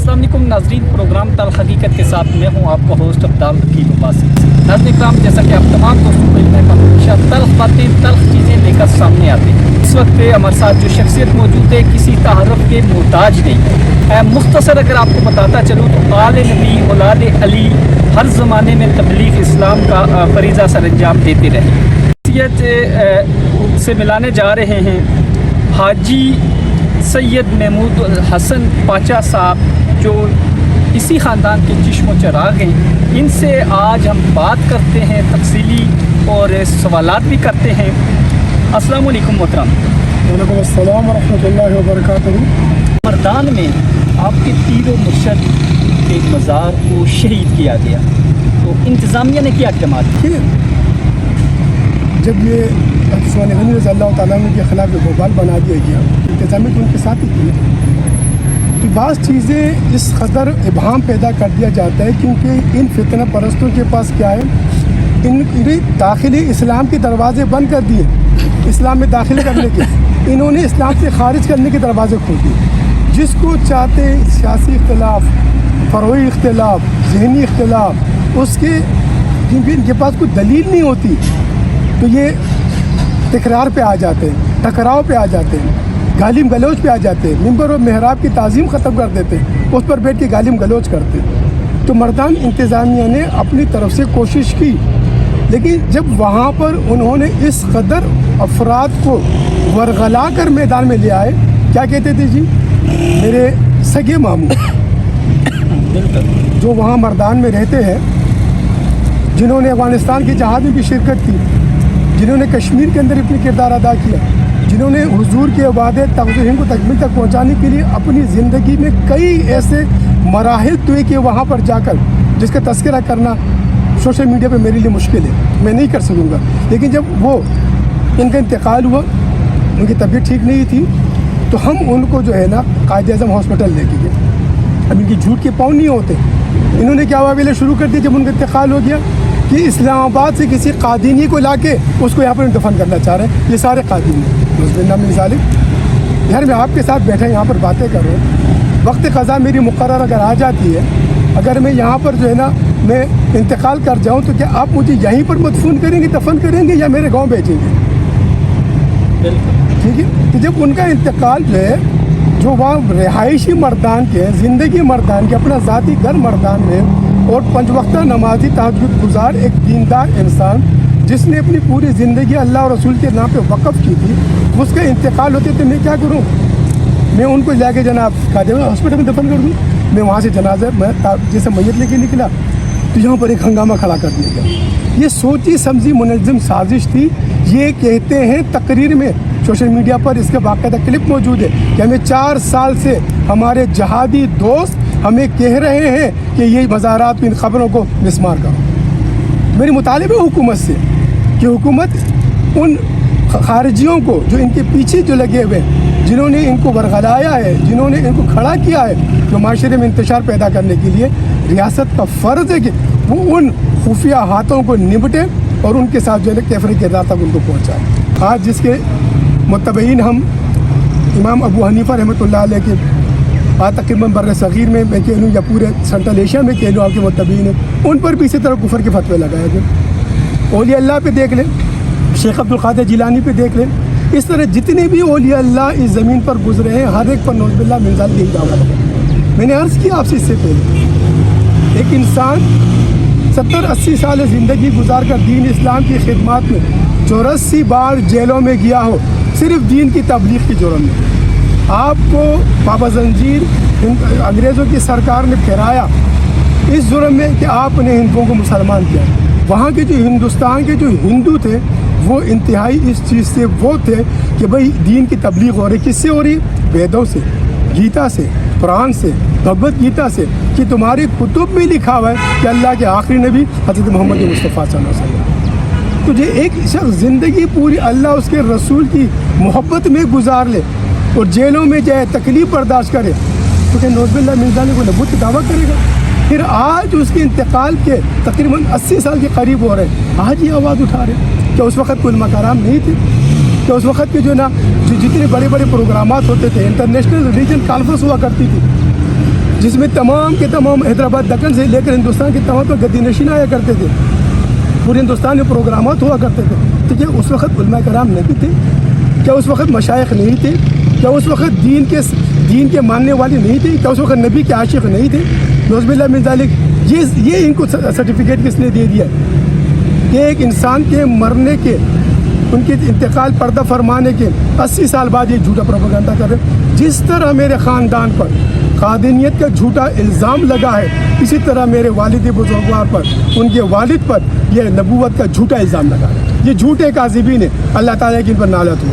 अस्सलाम वालेकुम नाज़रीन, प्रोग्राम तल्ख़ हकीकत के साथ मैं हूँ आपका होस्ट अब्दाल वकील उबासी। नाज़रीन इकराम, जैसा कि आप तमाम दोस्तों को इल्म है, हमेशा तल्ख़ बातें तल्ख़ चीज़ें लेकर सामने आते हैं। इस वक्त हमारे साथ जो शख्सियत मौजूद है किसी तारुफ के मोहताज नहीं है। मुख्तसर अगर आपको बताता चलूँ तो आले नबी औलाद अली हर ज़माने में तबलीग इस्लाम का फरीज़ा सर अंजाम देते रहे। से मिलाने जा रहे हैं हाजी सैयद महमूद हसन पाचा साहब, जो इसी ख़ानदान के चिश्म चराग हैं। इनसे आज हम बात करते हैं तफसीली और सवालात भी करते हैं। अस्सलाम वालेकुम मोहतरम। वालेकुम अस्सलाम वरहमतुल्लाहि वबरकातुहू। मर्दान में आपके पीर व मुर्शद के मज़ार को शहीद किया गया, तो इंतज़ामिया ने क्या इक़दाम किए? जब ये उस्मान गनी रज़ी अल्लाह तआला अन्हु के ख़िलाफ़ भोपाल बना दिया गया, इंतज़ामिया तो उनके साथ ही थी। तो बाज़ चीज़ें इस कदर इबहम पैदा कर दिया जाता है क्योंकि इन फितना परस्तों के पास क्या है, इन्हें दाखिली इस्लाम के दरवाज़े बंद कर दिए। इस्लाम में दाखिल करने के इन्होंने इस्लाम से खारिज करने के दरवाज़े खोल दिए। जिसको चाहते सियासी इख्तिलाफ, फ़रई इख्तिलाफ, ज़हनी इख्तिलाफ, उसके क्योंकि इनके पास कोई दलील नहीं होती तो ये तकरार पे आ जाते हैं, टकराव पे आ जाते हैं, गालिम गलोच पे आ जाते हैं, मिंबर और मेहराब की ताज़ीम ख़त्म कर देते हैं, उस पर बैठ के गालिम गलोच करते हैं। तो मर्दान इंतज़ामिया ने अपनी तरफ से कोशिश की, लेकिन जब वहाँ पर उन्होंने इस कदर अफराद को वरगला कर मैदान में ले आए, क्या कहते थे जी, मेरे सगे मामू जो वहाँ मर्दान में रहते हैं, जिन्होंने अफ़गानिस्तान की जहाद में भी शिरकत की, जिन्होंने कश्मीर के अंदर अपनी किरदार अदा किया, जिन्होंने हुजूर के वादे तक़ज़ीम को तकमील तक पहुँचाने के लिए अपनी ज़िंदगी में कई ऐसे मराहिल तय किए वहाँ पर जाकर, जिसका तज़किरा करना सोशल मीडिया पे मेरे लिए मुश्किल है, मैं नहीं कर सकूँगा। लेकिन जब वो इनका इंतकाल हुआ, उनकी तबीयत ठीक नहीं थी, तो हम उनको जो है ना कायद-ए-आज़म हॉस्पिटल लेके गए। अब इनकी झूठ के पाँव नहीं होते। इन्होंने क्या वावेले शुरू कर दिया जब उनका इंतकाल हो गया कि इस्लामाबाद से किसी कादीनी को लाके उसको यहाँ पर दफन करना चाह रहे हैं। ये सारे कादीनी मिसाल यार, मैं आपके साथ बैठा यहाँ पर बातें कर रहा हूँ, वक्त क़ज़ा मेरी मुक़र्रर अगर आ जाती है, अगर मैं यहाँ पर जो है ना मैं इंतकाल कर जाऊँ तो क्या आप मुझे यहीं पर मदफून करेंगे, दफन करेंगे या मेरे गाँव भेजेंगे? ठीक है। तो जब उनका इंतकाल जो है, जो वहाँ रिहायशी मर्दान के, ज़िंदगी मर्दान के, अपना ज़ाती घर मर्दान में और 5 वक्ता नमाज़ी तहज्जुद गुज़ार एक दीनदार इंसान जिसने अपनी पूरी ज़िंदगी अल्लाह और रसूल के नाम पे वक़फ़ की थी, उसका इंतकाल होते तो मैं क्या करूँ? मैं उनको जाके जनाब हॉस्पिटल में दफन कर दूँ? मैं वहाँ से जनाजा मैं जैसे मैयत लेके निकला तो यहाँ पर एक हंगामा खड़ा कर दिया गया। ये सोची समझी मुनज़्ज़म साजिश थी। ये कहते हैं तकरीर में, सोशल मीडिया पर इसका बाकायदा क्लिप मौजूद है कि हमें 4 साल से हमारे जहादी दोस्त हमें कह रहे हैं कि ये मज़ारात इन ख़बरों को मिसमार करो। मेरी मुतालिबा हुकूमत से कि हुकूमत उन खारिजियों को जो इनके पीछे जो लगे हुए हैं, जिन्होंने इनको बरगलाया है, जिन्होंने इनको खड़ा किया है, जो माशरे में इंतशार पैदा करने के लिए रियासत का फ़र्ज़ है कि वो उन खुफिया हाथों को निपटे और उनके साथ जो है कैफरे किरदार तक उनको पहुँचाए। आज जिसके मुत्तबईन हम इमाम अबू हनीफ़ा रहमतुल्लाह अलैह के आज तकरीबन बर्र सग़ीर में मैं कह लूँ या पूरे सेंट्रल एशिया में कह लूँ आपके मुत्तबईन हैं, उन पर भी इसी तरह कुफर के फतवे लगाए गए। औलिया अल्लाह पे देख लें, शेख अब्दुल क़ादिर जिलानी पे देख लें, इस तरह जितने भी औलिया अल्लाह इस ज़मीन पर गुजरे हैं, हर एक पर नौज़ुबिल्लाह मिन ज़ालिक यही दावा है। मैंने अर्ज़ किया आपसे इससे पहले, एक इंसान 70-80 साल ज़िंदगी गुजार कर दीन इस्लाम की खिदमत में 84 बार जेलों में गया हो, सिर्फ दीन की तबलीग की जुर्म में। आपको बाबा जंजीर अंग्रेज़ों की सरकार ने फिराया इस जुर्म में कि आपने हिंदुओं को मुसलमान किया। वहाँ के जो हिंदुस्तान के जो हिंदू थे वो इंतहाई इस चीज़ से वो थे कि भाई दीन की तबलीग हो रही, किससे हो रही? वेदों से, गीता से, कुरान से, भगवत गीता से, कि तुम्हारे कुतुब में लिखा हुआ है कि अल्लाह के आखिरी नबी हज़रत मोहम्मद मुस्तफ़ा सल्लल्लाहु अलैहि वसल्लम। तुझे एक शख्स ज़िंदगी पूरी अल्लाह उसके रसूल की मोहब्बत में गुजार ले और जेलों में जाए, तकलीफ़ बर्दाश्त करे, तो क्या नौज़ुबिल्लाह मिन ज़ालिक को नबूत दावा करेगा? फिर आज उसके इंतकाल के तकरीबन 80 साल के करीब हो रहे हैं, आज ये आवाज़ उठा रहे हैं। क्या उस वक़्त कोई मकाराम नहीं थे? क्या उस वक़्त के जो ना जितने बड़े बड़े प्रोग्रामात होते थे, इंटरनेशनल रिलीजन कॉन्फ्रेंस हुआ करती थी, جس میں تمام کے تمام حیدرآباد دکن سے لے کر ہندوستان کے تمام پر گدی نشین آیا کرتے تھے. پورے ہندوستان میں پروگرامات ہوا کرتے تھے. تو کیا اس وقت علماء کرام نہیں تھے؟ کیا اس وقت مشائخ نہیں تھے؟ کیا اس وقت دین کے ماننے والے نہیں تھے؟ کیا اس وقت نبی کے عاشق نہیں تھے؟ نعوذ باللہ من ذالک. یہ ان کو سرٹیفکیٹ کس نے دے دیا کہ ایک انسان کے مرنے کے, ان کے انتقال پردہ فرمانے کے 80 سال بعد یہ جھوٹا پروپیگنڈا کر رہے ہیں. جس طرح میرے خاندان پر قادیانیت کا جھوٹا الزام لگا ہے, اسی طرح میرے والد بزرگوار پر, ان کے والد پر یہ نبوت کا جھوٹا الزام لگا ہے. یہ جھوٹے کاذبین ہیں. اللہ تعالیٰ کی ان پر نالت ہو.